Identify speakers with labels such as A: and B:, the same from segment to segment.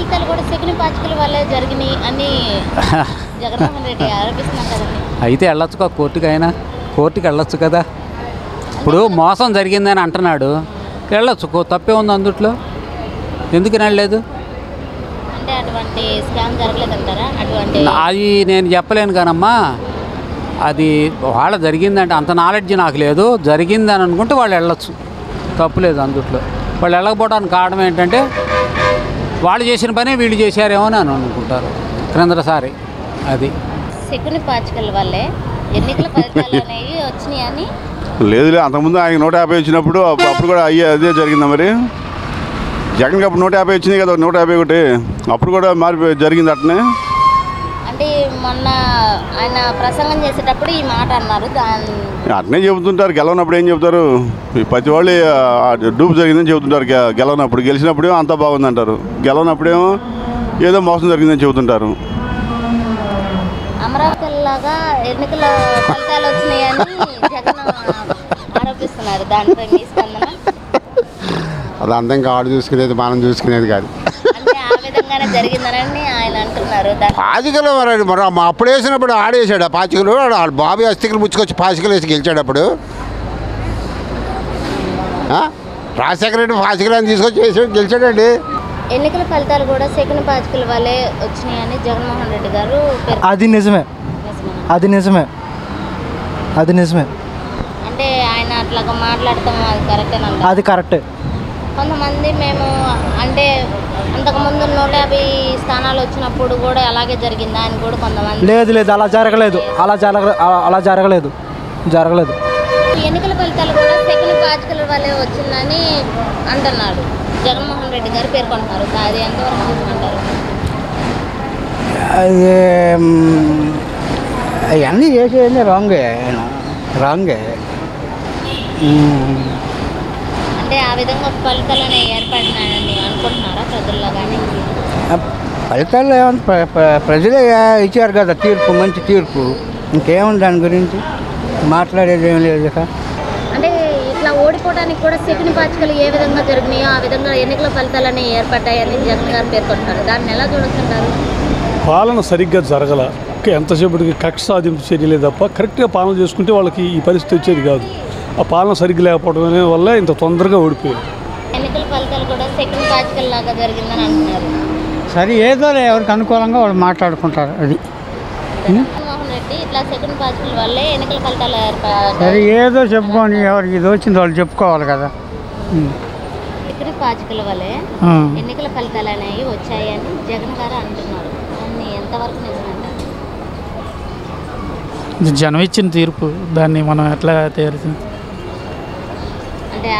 A: ఫలితాలు కూడా శకుని పాచికల వల్లే జరిగినాయి అని జగన్మోహన్ రెడ్డి ఆరోపిస్తున్నారు కదండి.
B: అయితే వెళ్ళొచ్చుకో కోర్టుకి వెళ్ళొచ్చు కదా. ఇప్పుడు మోసం జరిగిందని అంటున్నాడు, వెళ్ళొచ్చు, తప్పే ఉంది అందుట్లో. ఎందుకు వెళ్ళలేదు?
A: అంటే అటువంటి స్కామ్ జరగలేదంటారా? అటువంటి
B: అది నేను చెప్పలేను కానమ్మా. అది వాళ్ళ జరిగిందంటే అంత నాలెడ్జ్ నాకు లేదు. జరిగిందని అనుకుంటే వాళ్ళు వెళ్ళొచ్చు, తప్పులేదు అందుట్లో. వాళ్ళు వెళ్ళకపోవడానికి కారణం ఏంటంటే వాళ్ళు చేసిన పనే వీళ్ళు చేశారేమో అని అనుకుంటారు క్రిందసారి. అది
A: శకుని పాచికల వల్లే ఎన్నికల ఫలితాలు అనేవి వచ్చినాయని.
C: లేదు, అంతకుముందు ఆయన 150 వచ్చినప్పుడు అప్పుడు కూడా అదే జరిగిందా? మరి జగన్కి అప్పుడు 150 వచ్చింది కదా, 151 అప్పుడు కూడా మారి జరిగింది అట్నే.
A: అంటే మొన్న ఆయన ప్రసంగం చేసేటప్పుడు ఈ మాట అన్నారు.
C: అట్నే చెబుతుంటారు. గెలవనప్పుడు ఏం చెబుతారు? ప్రతి వాళ్ళు డూపు జరిగిందని చెబుతుంటారు. గెలవనప్పుడు, గెలిచినప్పుడేమో అంతా బాగుందంటారు, గెలవనప్పుడేమో ఏదో మోసం జరిగిందని చెబుతుంటారు.
A: అమరావతిలాగా ఎన్నికల ఫలితాలు వచ్చినాయని జగన్ ఆరోపిస్తున్నారు. దానిపై మీ స్పందన?
D: అది అందంగా ఆడు చూసుకునేది, మనం చూసుకునేది కాదు.
A: అంటే ఆ విధంగానే జరిగిందని ఆయన అంటున్నారు.
D: పాచికలు మరి అప్పుడు వేసినప్పుడు ఆడేసాడు. ఆ పాచికలు వాళ్ళ బాబు అస్థికలు ముచ్చుకొచ్చి పాచికలు వేసి గెలిచాడు. అప్పుడు రాజశేఖర రెడ్డి పాచికలు అని తీసుకొచ్చి వేసి గెలిచాడండి.
A: ఎన్నికల ఫలితాలు కూడా శకుని పాచికల వల్లే వచ్చినాయని జగన్మోహన్ రెడ్డి గారు.
E: అది నిజమే, అది నిజమే, అది నిజమే.
A: అంటే ఆయన అట్లాగా మాట్లాడతాం అది కరెక్టేనండి.
E: అది కరెక్టే.
A: కొంతమంది మేము అంటే అంతకుముందు 150 స్థానాలు వచ్చినప్పుడు కూడా అలాగే జరిగిందా అని కూడా కొంతమంది.
E: లేదు లేదు, అలా జరగలేదు, అలా జరగలేదు.
A: ఎన్నికల ఫలితాలు కూడా శకుని పాచికల వల్లే వచ్చిందని అంటున్నాడు జగన్మోహన్ రెడ్డి గారు పేర్కొంటున్నారు. అది ఎంతవరకు చూసుకుంటారు?
E: అవన్నీ చేసేది రాంగే.
A: అంటే ఆ విధంగా ఫలితాలు ఏర్పడినాయని అనుకుంటున్నారా ప్రజల్లో? కానీ
E: ఫలితాలు ఏమన్నా ప్రజలే ఇచ్చారు కదా తీర్పు, మంచి తీర్పు. ఇంకేముంది దాని గురించి మాట్లాడేది ఏం లేదు.
A: అంటే ఇట్లా ఓడిపోవడానికి కూడా శకుని పాచికలు ఏ విధంగా జరిగినాయో ఆ విధంగా ఎన్నికల ఫలితాలనే ఏర్పడ్డాయని జగన్ గారు పేర్కొంటారు. దాన్ని ఎలా చూడుతుంటారు?
F: పాలన సరిగ్గా జరగల, ఎంతసేపటికి కక్ష సాధింపు చర్యలే తప్ప కరెక్ట్గా పాలన చేసుకుంటే వాళ్ళకి ఈ పరిస్థితి వచ్చేది కాదు. ఆ పాలన సరిగ్గా లేకపోవడం వల్ల ఇంత తొందరగా ఓడిపోయారు.
A: ఎన్నికల ఫలితాలు కూడా శకుని పాచికల లాగా జరిగిందని అంటున్నారు.
E: సరే, ఏదో ఎవరికి అనుకూలంగా వాళ్ళు మాట్లాడుకుంటారు. అది
A: జగన్మోహన్ రెడ్డి ఇట్లా శకుని పాచికల వల్లే ఎన్నికల ఫలితాలు ఏర్పడ్డాయి.
E: సరే, ఏదో చెప్పుకొని ఎవరికి ఇది వచ్చింది వాళ్ళు చెప్పుకోవాలి కదా.
A: శకుని పాచికల వల్లే ఎన్నికల ఫలితాలు అనేవి వచ్చాయని జగన్ గారు అంటున్నారు. దాన్ని ఎంతవరకు నిజమంటారు?
G: జనం ఇచ్చిన తీర్పు, దాన్ని మనం ఎట్లా తేరుతుంది?
A: అంటే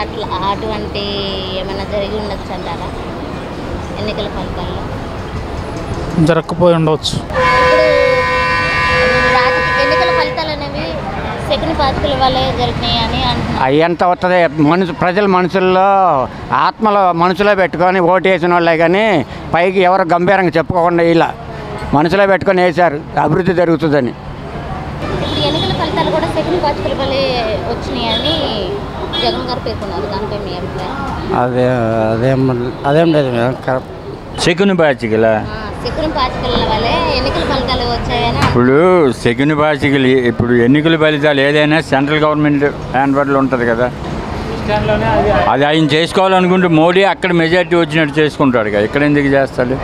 A: అటువంటి ఏమైనా జరిగి ఉండొచ్చు అంటారా ఎన్నికల ఫలితాల్లో?
G: జరగకపోయి ఉండవచ్చు.
A: ఎన్నికల ఫలితాలు అనేవి శకుని పాచికల వల్లే జరిగినాయి అని అంటున్నారు.
B: అయ్యంత అవుతుంది. ప్రజల మనసుల్లో ఆత్మలో మనసులో పెట్టుకొని ఓటు వేసిన వాళ్ళే కానీ పైకి ఎవరు గంభీరంగా చెప్పుకోకుండా ఇలా మనసులో పెట్టుకొని వేశారు అభివృద్ధి జరుగుతుందని.
A: ఇప్పుడు ఎన్నికల ఫలితాలు కూడా శకుని పాచికల వల్లే వచ్చినాయని జగన్ గారు పేర్కొన్నారు. దానిపై మీ అభిప్రాయం?
E: అదేం లేదు కరెక్ట్.
H: శకుని పాచికల
A: వల్లే ఎన్నికల ఫలితాలు వచ్చాయని.
H: ఇప్పుడు శకుని పాచికలు ఇప్పుడు ఎన్నికల ఫలితాలు ఏదైనా సెంట్రల్ గవర్నమెంట్ హ్యాండ్వర్డ్లో ఉంటుంది కదా. అది ఆయన చేసుకోవాలనుకుంటే మోడీ అక్కడ మెజారిటీ వచ్చినట్టు చేసుకుంటాడు కదా, ఇక్కడ ఎందుకు చేస్తాడు?